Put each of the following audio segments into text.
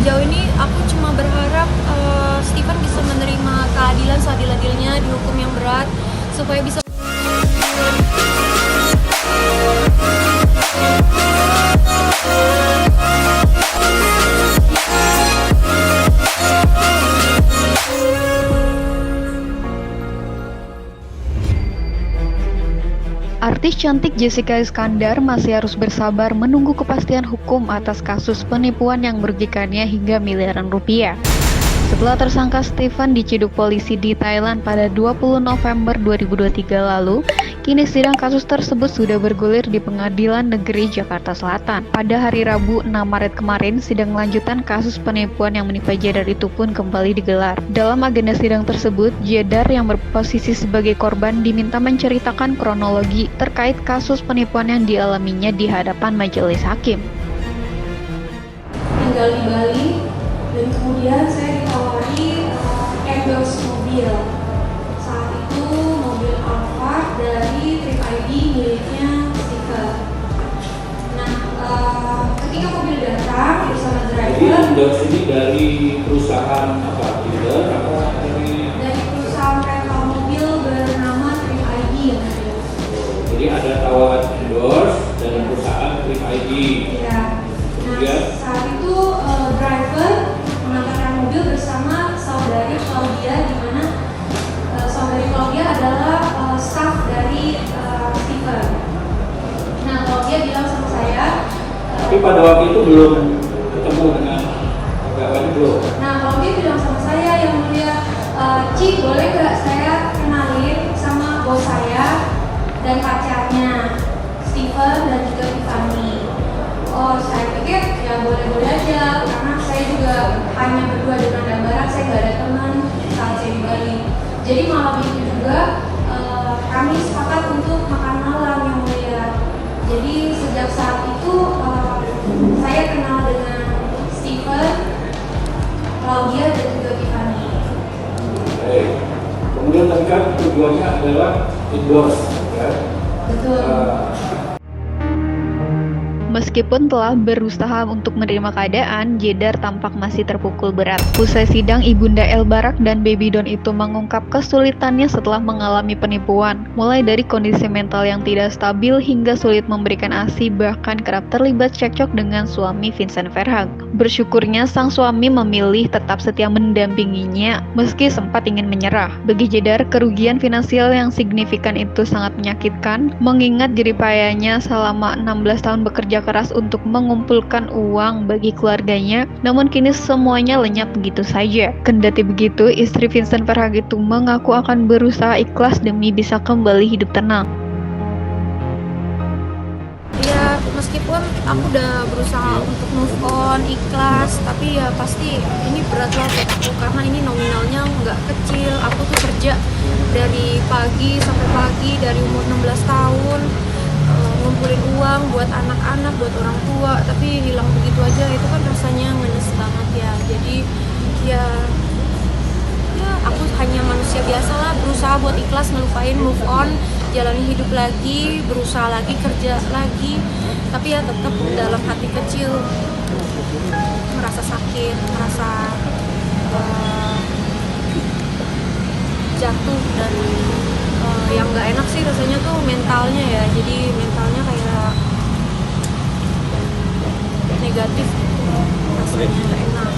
sejauh ini aku cuma berharap Stephen bisa menerima keadilan seadil-adilnya, dihukum yang berat supaya bisa. Artis cantik Jessica Iskandar masih harus bersabar menunggu kepastian hukum atas kasus penipuan yang merugikannya hingga miliaran rupiah. Setelah tersangka Stephen diciduk polisi di Thailand pada 20 November 2023 lalu, kini sidang kasus tersebut sudah bergulir di Pengadilan Negeri Jakarta Selatan. Pada hari Rabu 6 Maret kemarin, sidang lanjutan kasus penipuan yang menimpa Jedar itu pun kembali digelar. Dalam agenda sidang tersebut, Jedar yang berposisi sebagai korban diminta menceritakan kronologi terkait kasus penipuan yang dialaminya di hadapan majelis hakim. Tinggal di Bali, dan kemudian saya ditawari endorse mobil. Saat itu mobil Alphard dari Trip ID miliknya Stephen. Nah, ketika mobil datang bersama driver. Jadi endorse ini dari perusahaan apa? Dealer apa dari perusahaan rental mobil bernama Trip ID ya. Jadi ada tawaran endorse dari perusahaan Trip ID. Ya. Nah, saat itu driver mengantarkan mobil bersama saudari Claudia, di mana saudari Claudia adalah staff dari Stephen. Nah, Claudia bilang sama saya. Tapi pada waktu itu belum ketemu dengan pegawai belum. Nah, Claudia bilang sama saya, yang mulia, Ci, boleh nggak saya kenalin sama bos saya dan pacarnya Stephen dan juga Tiffany. Oh, saya pikir ya boleh-boleh aja, karena saya juga hanya berdua dengan Dambaran, saya nggak ada teman saat saya di Bali. Jadi malam itu juga kami sepakat untuk makan malam, yang mulia. Jadi sejak saat itu saya kenal dengan Stephen, Claudia dan juga Tiffany. Baik. Kemudian tadi kan tujuannya adalah endorse, ya. Betul. Meskipun telah berusaha untuk menerima keadaan, Jedar tampak masih terpukul berat. Usai sidang, Ibunda El Barak dan Baby Don itu mengungkap kesulitannya setelah mengalami penipuan, mulai dari kondisi mental yang tidak stabil hingga sulit memberikan ASI, bahkan kerap terlibat cekcok dengan suami Vincent Verhaeghe. Bersyukurnya sang suami memilih tetap setia mendampinginya meski sempat ingin menyerah. Bagi Jedar, kerugian finansial yang signifikan itu sangat menyakitkan, mengingat jeripayanya selama 16 tahun bekerja keras untuk mengumpulkan uang bagi keluarganya, namun kini semuanya lenyap begitu saja. Kendati begitu, istri Vincent Verhaeghe itu mengaku akan berusaha ikhlas demi bisa kembali hidup tenang. Ya, meskipun aku udah berusaha untuk move on, ikhlas, tapi ya pasti ini berat banget aku, karena ini nominalnya nggak kecil. Aku tuh kerja dari pagi sampai pagi, dari umur 16 tahun, ngumpulin uang buat anak-anak, buat orang tua, tapi hilang begitu aja. Itu kan rasanya ngenes banget ya. Jadi ya aku hanya manusia biasa lah, berusaha buat ikhlas, ngelupain, move on, jalani hidup lagi, berusaha lagi, kerja lagi. Tapi ya tetap dalam hati kecil merasa sakit, merasa jatuh, dan yang nggak enak sih rasanya tuh mentalnya ya. Jadi mentalnya kayak negatif gitu, rasanya nggak enak.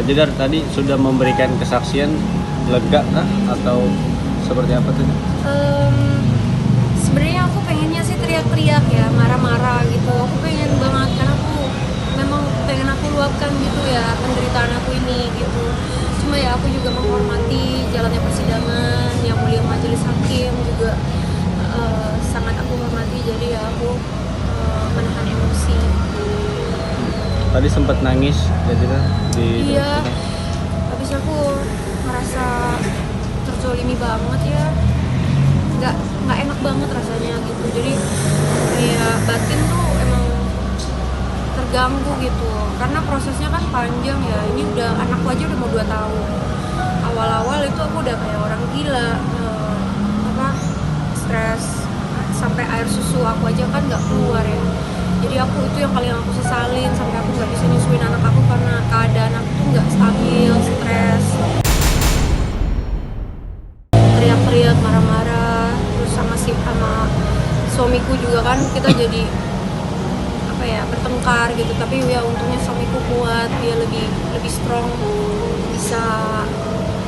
Jedar tadi sudah memberikan kesaksian, lega kah atau seperti apa tuh? Sebenarnya aku pengennya sih teriak-teriak ya, marah-marah gitu. Aku pengen banget, karena aku memang pengen aku luapkan gitu ya penderitaan aku ini gitu. Cuma ya aku juga menghormati jalannya persidangan, yang mulia majelis hakim juga sangat aku hormati. Jadi ya aku menahan emosi. Tadi sempat nangis, jadi di. Iya, habis aku merasa terzolimi banget ya, nggak enak banget rasanya gitu. Jadi kayak batin tuh emang terganggu gitu, karena prosesnya kan panjang ya. Ini udah, anakku aja udah mau 2 tahun. Awal-awal itu aku udah kayak orang gila, stres, sampai air susu aku aja kan nggak keluar ya. Jadi aku itu yang paling aku sesalin, sampai aku nggak bisa nyusuin anak aku karena keadaan kan kita jadi apa ya, bertengkar gitu, tapi ya untungnya suamiku kuat, dia lebih strong, bisa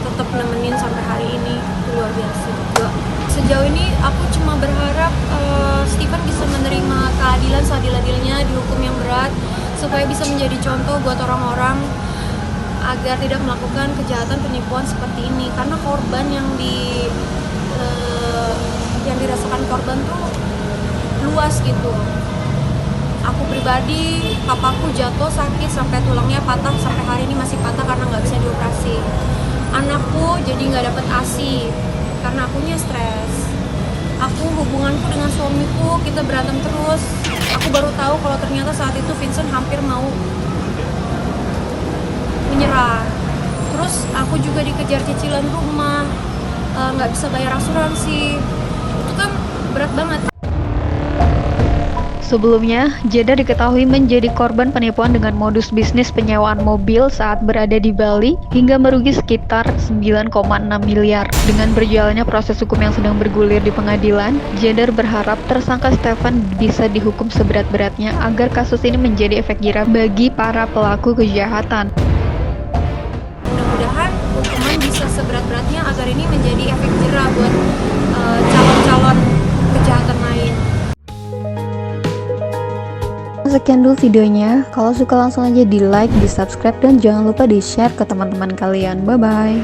tetap nemenin sampai hari ini. Itu luar biasa juga. Sejauh ini aku cuma berharap Steven bisa menerima keadilan seadil-adilnya, dihukum yang berat, supaya bisa menjadi contoh buat orang-orang agar tidak melakukan kejahatan penipuan seperti ini. Karena korban yang dirasakan korban tuh luas gitu. Aku pribadi, papaku jatuh sakit sampai tulangnya patah, sampai hari ini masih patah karena nggak bisa dioperasi. Anakku jadi nggak dapet ASI karena akunya stres. Aku hubunganku dengan suamiku, kita berantem terus. Aku baru tahu kalau ternyata saat itu Vincent hampir mau menyerah. Terus aku juga dikejar cicilan rumah, nggak bisa bayar asuransi. Itu kan berat banget. Sebelumnya, Jeddah diketahui menjadi korban penipuan dengan modus bisnis penyewaan mobil saat berada di Bali hingga merugi sekitar 9,6 miliar. Dengan berjalannya proses hukum yang sedang bergulir di pengadilan, Jeddah berharap tersangka Stefan bisa dihukum seberat-beratnya agar kasus ini menjadi efek jerah bagi para pelaku kejahatan. Mudah-mudahan hukuman bisa seberat-beratnya agar ini menjadi efek jerah buat calon-calon kejahatan lain. Sekian dulu videonya. Kalau suka langsung aja di like, di subscribe, dan jangan lupa di share ke teman-teman kalian. Bye bye.